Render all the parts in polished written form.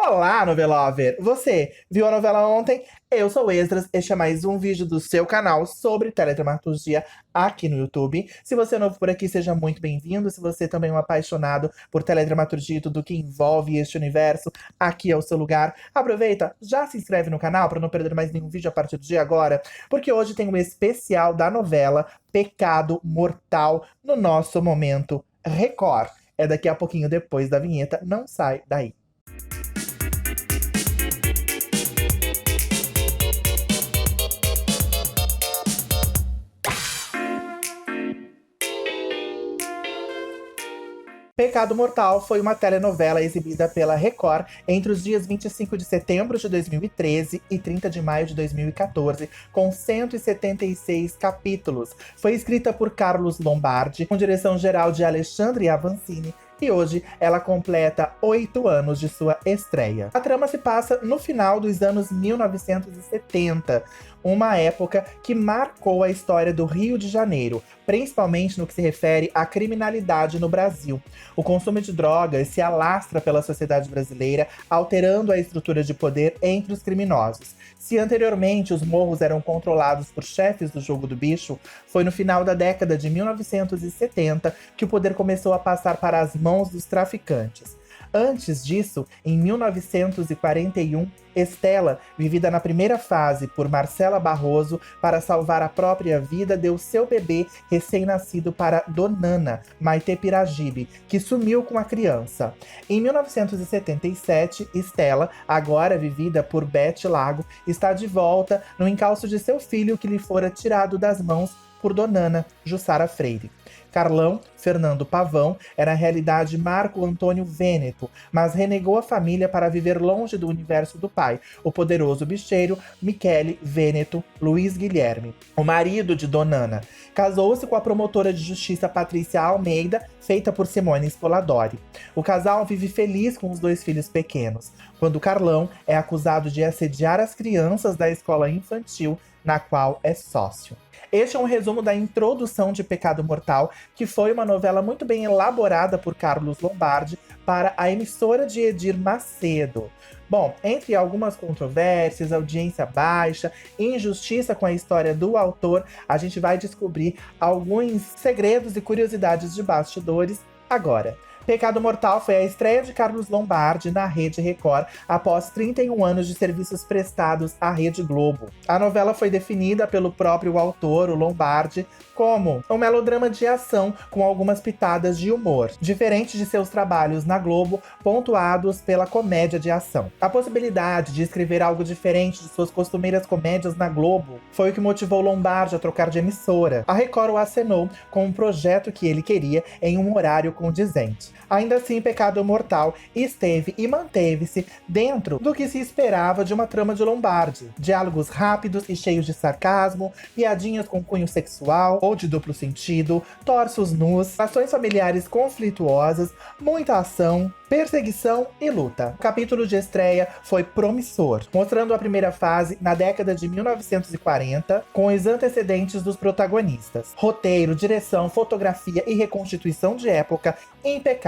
Olá, novelover! Você viu a novela ontem? Eu sou o Esdras, este é mais um vídeo do seu canal sobre teledramaturgia aqui no YouTube. Se você é novo por aqui, seja muito bem-vindo. Se você também é um apaixonado por teledramaturgia e tudo que envolve este universo, aqui é o seu lugar. Aproveita, já se inscreve no canal para não perder mais nenhum vídeo a partir de agora, porque hoje tem um especial da novela Pecado Mortal no nosso Momento Record. É daqui a pouquinho depois da vinheta, não sai daí. Pecado Mortal foi uma telenovela exibida pela Record entre os dias 25 de setembro de 2013 e 30 de maio de 2014, com 176 capítulos. Foi escrita por Carlos Lombardi, com direção geral de Alexandre Avancini, e hoje ela completa 8 anos de sua estreia. A trama se passa no final dos anos 1970, uma época que marcou a história do Rio de Janeiro, principalmente no que se refere à criminalidade no Brasil. O consumo de drogas se alastra pela sociedade brasileira, alterando a estrutura de poder entre os criminosos. Se anteriormente os morros eram controlados por chefes do jogo do bicho, foi no final da década de 1970 que o poder começou a passar para as mãos dos traficantes. Antes disso, em 1941, Estela, vivida na primeira fase por Marcela Barroso, para salvar a própria vida, deu seu bebê recém-nascido para Donana, Maite Piragibe, que sumiu com a criança. Em 1977, Estela, agora vivida por Bete Lago, está de volta no encalço de seu filho que lhe fora tirado das mãos por Donana, Jussara Freire. Carlão, Fernando Pavão, era na realidade Marco Antônio Vêneto, mas renegou a família para viver longe do universo do pai, o poderoso bicheiro Michele Vêneto Luiz Guilherme, o marido de Donana. Casou-se com a promotora de justiça Patrícia Almeida, feita por Simone Spoladori. O casal vive feliz com os 2 filhos pequenos, quando Carlão é acusado de assediar as crianças da escola infantil, na qual é sócio. Este é um resumo da introdução de Pecado Mortal, que foi uma novela muito bem elaborada por Carlos Lombardi para a emissora de Edir Macedo. Bom, entre algumas controvérsias, audiência baixa, injustiça com a história do autor, a gente vai descobrir alguns segredos e curiosidades de bastidores agora. Pecado Mortal foi a estreia de Carlos Lombardi na Rede Record após 31 anos de serviços prestados à Rede Globo. A novela foi definida pelo próprio autor, o Lombardi, como um melodrama de ação com algumas pitadas de humor, diferente de seus trabalhos na Globo, pontuados pela comédia de ação. A possibilidade de escrever algo diferente de suas costumeiras comédias na Globo foi o que motivou Lombardi a trocar de emissora. A Record o acenou com um projeto que ele queria em um horário condizente. Ainda assim, Pecado Mortal esteve e manteve-se dentro do que se esperava de uma trama de Lombardi. Diálogos rápidos e cheios de sarcasmo, piadinhas com cunho sexual ou de duplo sentido, torsos nus, ações familiares conflituosas, muita ação, perseguição e luta. O capítulo de estreia foi promissor, mostrando a primeira fase na década de 1940, com os antecedentes dos protagonistas. Roteiro, direção, fotografia e reconstituição de época impecáveis.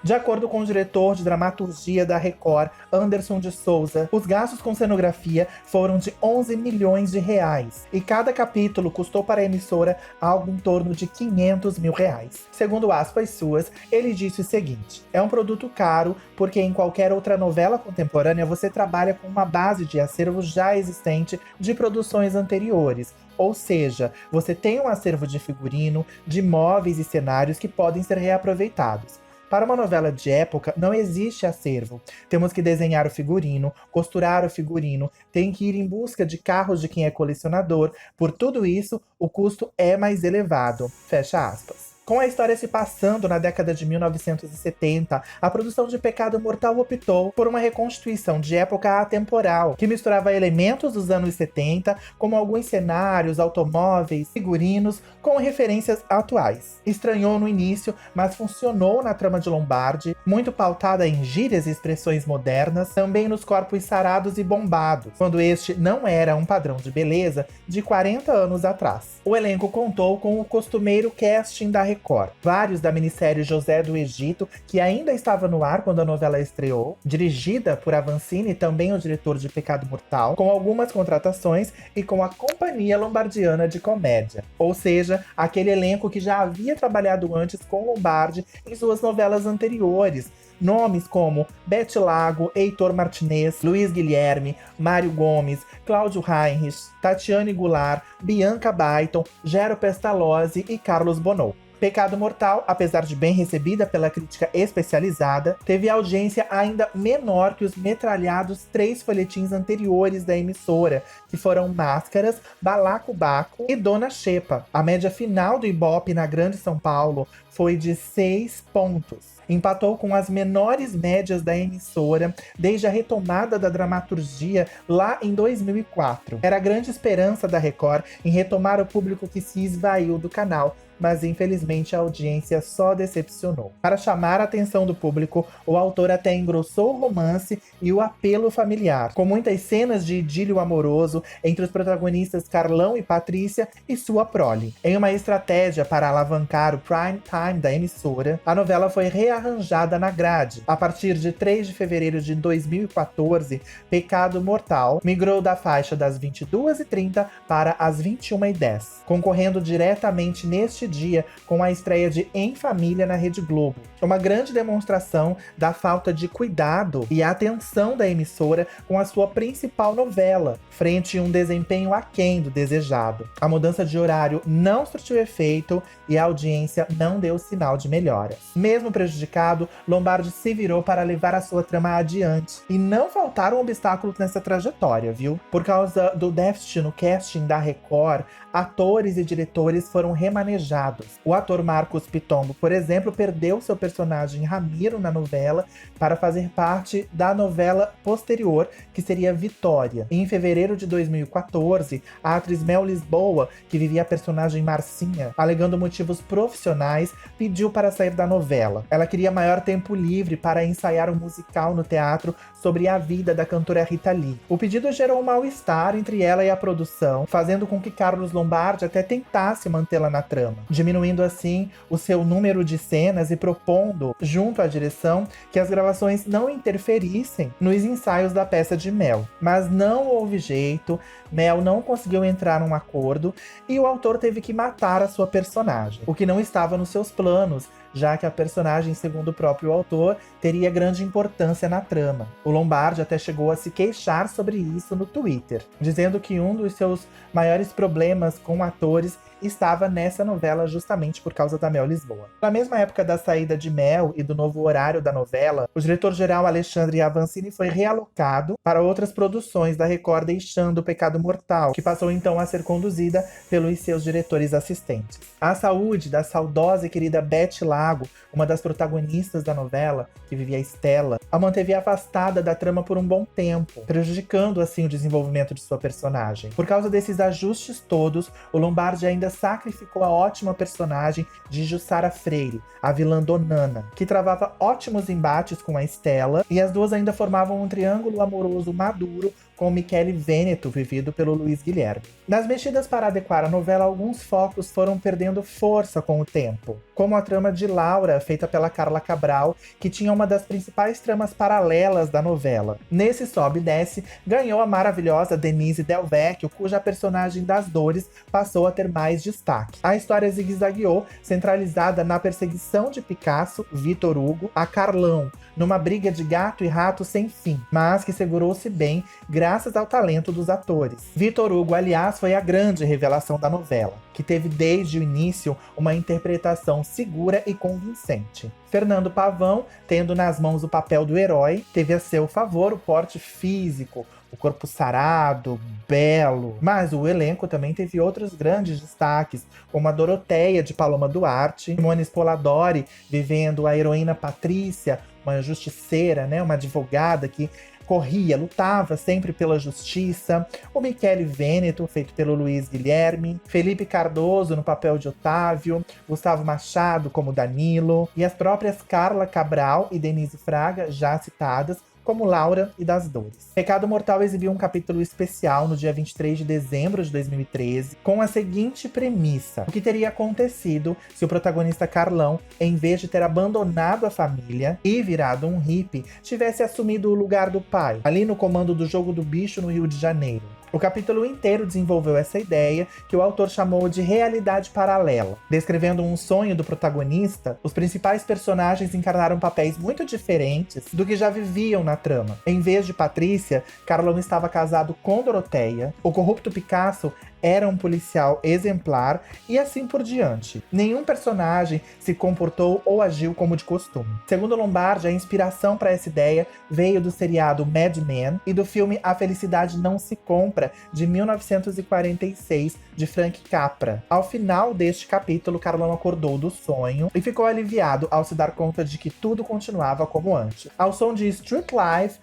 De acordo com o diretor de dramaturgia da Record, Anderson de Souza, os gastos com cenografia foram de 11 milhões de reais, e cada capítulo custou para a emissora algo em torno de 500 mil reais. Segundo aspas suas, ele disse o seguinte: é um produto caro, porque em qualquer outra novela contemporânea você trabalha com uma base de acervo já existente de produções anteriores. Ou seja, você tem um acervo de figurino, de móveis e cenários que podem ser reaproveitados. Para uma novela de época, não existe acervo. Temos que desenhar o figurino, costurar o figurino, tem que ir em busca de carros de quem é colecionador. Por tudo isso, o custo é mais elevado. Fecha aspas. Com a história se passando na década de 1970, a produção de Pecado Mortal optou por uma reconstituição de época atemporal, que misturava elementos dos anos 70, como alguns cenários, automóveis, figurinos, com referências atuais. Estranhou no início, mas funcionou na trama de Lombardi, muito pautada em gírias e expressões modernas, também nos corpos sarados e bombados, quando este não era um padrão de beleza de 40 anos atrás. O elenco contou com o costumeiro casting da Record. Vários da minissérie José do Egito, que ainda estava no ar quando a novela estreou, dirigida por Avancini, também o diretor de Pecado Mortal, com algumas contratações e com a Companhia Lombardiana de Comédia. Ou seja, aquele elenco que já havia trabalhado antes com Lombardi em suas novelas anteriores. Nomes como Bete Lago, Heitor Martinez, Luiz Guilherme, Mário Gomes, Cláudio Heinrich, Tatiane Goulart, Bianca Baiton, Gero Pestalozzi e Carlos Bonow. Pecado Mortal, apesar de bem recebida pela crítica especializada, teve audiência ainda menor que os metralhados 3 folhetins anteriores da emissora, que foram Máscaras, Balacobaco e Dona Xepa. A média final do Ibope na Grande São Paulo foi de 6 pontos. Empatou com as menores médias da emissora desde a retomada da dramaturgia lá em 2004. Era a grande esperança da Record em retomar o público que se esvaiu do canal, mas infelizmente a audiência só decepcionou. Para chamar a atenção do público, o autor até engrossou o romance e o apelo familiar, com muitas cenas de idílio amoroso entre os protagonistas Carlão e Patrícia e sua prole. Em uma estratégia para alavancar o prime time da emissora, a novela foi rearranjada na grade. A partir de 3 de fevereiro de 2014, Pecado Mortal migrou da faixa das 22h30 para as 21h10, concorrendo diretamente neste dia com a estreia de Em Família na Rede Globo. Uma grande demonstração da falta de cuidado e atenção da emissora com a sua principal novela, frente a um desempenho aquém do desejado. A mudança de horário não surtiu efeito e a audiência não deu sinal de melhora. Mesmo prejudicado, Lombardi se virou para levar a sua trama adiante. E não faltaram obstáculos nessa trajetória, viu? Por causa do déficit no casting da Record, atores e diretores foram remanejados. O ator Marcos Pitombo, por exemplo, perdeu seu personagem Ramiro na novela para fazer parte da novela posterior, que seria Vitória. E em fevereiro de 2014, a atriz Mel Lisboa, que vivia a personagem Marcinha, alegando motivos profissionais, pediu para sair da novela. Ela queria maior tempo livre para ensaiar um musical no teatro sobre a vida da cantora Rita Lee. O pedido gerou um mal-estar entre ela e a produção, fazendo com que Carlos Lombardi até tentasse mantê-la na trama, diminuindo assim o seu número de cenas e propondo, junto à direção, que as gravações não interferissem nos ensaios da peça de Mel. Mas não houve jeito, Mel não conseguiu entrar num acordo e o autor teve que matar a sua personagem, o que não estava nos seus planos, já que a personagem, segundo o próprio autor, teria grande importância na trama. O Lombardi até chegou a se queixar sobre isso no Twitter, dizendo que um dos seus maiores problemas com atores estava nessa novela justamente por causa da Mel Lisboa. Na mesma época da saída de Mel e do novo horário da novela, o diretor-geral Alexandre Avancini foi realocado para outras produções da Record, deixando o Pecado Mortal, que passou então a ser conduzida pelos seus diretores assistentes. A saúde da saudosa e querida Bete Lago, uma das protagonistas da novela, que vivia a Estela, a manteve afastada da trama por um bom tempo, prejudicando assim o desenvolvimento de sua personagem. Por causa desses ajustes todos, o Lombardi ainda sacrificou a ótima personagem de Jussara Freire, a vilã Donana, que travava ótimos embates com a Estela, e as duas ainda formavam um triângulo amoroso maduro com Michele Veneto, vivido pelo Luiz Guilherme. Nas mexidas para adequar a novela, alguns focos foram perdendo força com o tempo, como a trama de Laura, feita pela Carla Cabral, que tinha uma das principais tramas paralelas da novela. Nesse sobe e desce, ganhou a maravilhosa Denise Del Vecchio, cuja personagem das Dores passou a ter mais destaque. A história zigue-zagueou, centralizada na perseguição de Picasso, Vitor Hugo, a Carlão, numa briga de gato e rato sem fim, mas que segurou-se bem graças ao talento dos atores. Vitor Hugo, aliás, foi a grande revelação da novela, que teve desde o início uma interpretação segura e convincente. Fernando Pavão, tendo nas mãos o papel do herói, teve a seu favor o porte físico, o corpo sarado, belo. Mas o elenco também teve outros grandes destaques, como a Doroteia, de Paloma Duarte, Simone Spoladori, vivendo a heroína Patrícia, uma justiceira, né, uma advogada que corria, lutava sempre pela justiça, o Michele Veneto, feito pelo Luiz Guilherme, Felipe Cardoso no papel de Otávio, Gustavo Machado como Danilo, e as próprias Carla Cabral e Denise Fraga, já citadas, como Laura e das Dores. Pecado Mortal exibiu um capítulo especial no dia 23 de dezembro de 2013, com a seguinte premissa: o que teria acontecido se o protagonista Carlão, em vez de ter abandonado a família e virado um hippie, tivesse assumido o lugar do pai, ali no comando do Jogo do Bicho no Rio de Janeiro. O capítulo inteiro desenvolveu essa ideia, que o autor chamou de realidade paralela. Descrevendo um sonho do protagonista, os principais personagens encarnaram papéis muito diferentes do que já viviam na trama. Em vez de Patrícia, Carlão estava casado com Doroteia, o corrupto Picasso era um policial exemplar e assim por diante. Nenhum personagem se comportou ou agiu como de costume. Segundo Lombardi, a inspiração para essa ideia veio do seriado Mad Men e do filme A Felicidade Não Se Compra, de 1946, de Frank Capra. Ao final deste capítulo, Carlão acordou do sonho e ficou aliviado ao se dar conta de que tudo continuava como antes. Ao som de Street Life,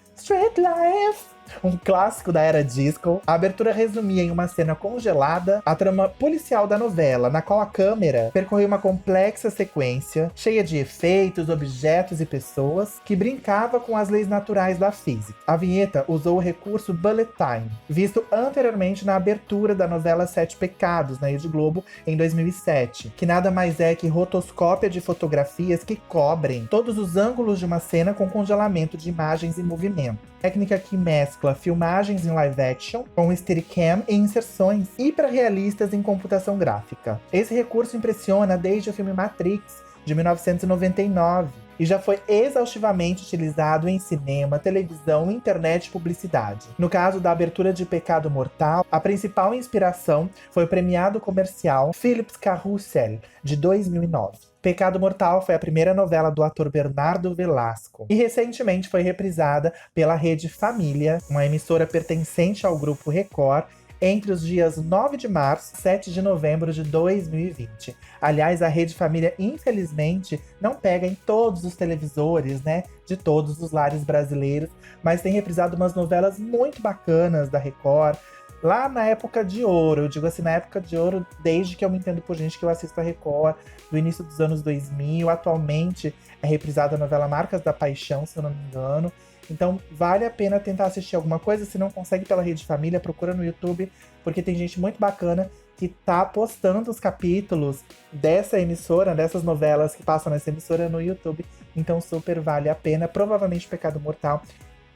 um clássico da era disco, a abertura resumia em uma cena congelada a trama policial da novela, na qual a câmera percorria uma complexa sequência, cheia de efeitos, objetos e pessoas, que brincava com as leis naturais da física. A vinheta usou o recurso bullet time, visto anteriormente na abertura da novela Sete Pecados, na Rede Globo, em 2007, que nada mais é que rotoscópia de fotografias que cobrem todos os ângulos de uma cena com congelamento de imagens em movimento. Técnica que mescla filmagens em live action com Steadicam e inserções hiperrealistas em computação gráfica. Esse recurso impressiona desde o filme Matrix, de 1999, e já foi exaustivamente utilizado em cinema, televisão, internet e publicidade. No caso da abertura de Pecado Mortal, a principal inspiração foi o premiado comercial Philips Carrousel, de 2009. Pecado Mortal foi a primeira novela do ator Bernardo Velasco e recentemente foi reprisada pela Rede Família, uma emissora pertencente ao Grupo Record, entre os dias 9 de março e 7 de novembro de 2020. Aliás, a Rede Família, infelizmente, não pega em todos os televisores, né, de todos os lares brasileiros, mas tem reprisado umas novelas muito bacanas da Record, lá na época de ouro. Eu digo assim, na época de ouro, desde que eu me entendo por gente que eu assisto a Record, do início dos anos 2000. Atualmente é reprisada a novela Marcas da Paixão, se eu não me engano. Então vale a pena tentar assistir alguma coisa. Se não consegue pela Rede Família, procura no YouTube, porque tem gente muito bacana que tá postando os capítulos dessa emissora, dessas novelas que passam nessa emissora no YouTube. Então super vale a pena. Provavelmente Pecado Mortal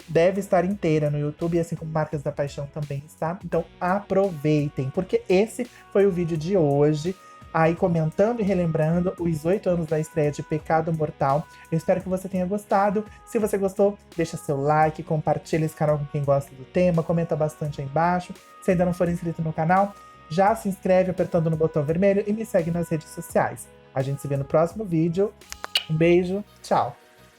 deve estar inteira no YouTube, assim como Marcas da Paixão também está. Então aproveitem, porque esse foi o vídeo de hoje, aí comentando e relembrando os 8 anos da estreia de Pecado Mortal. Eu espero que você tenha gostado. Se você gostou, deixa seu like, compartilha esse canal com quem gosta do tema, comenta bastante aí embaixo. Se ainda não for inscrito no canal, já se inscreve apertando no botão vermelho e me segue nas redes sociais. A gente se vê no próximo vídeo. Um beijo, tchau!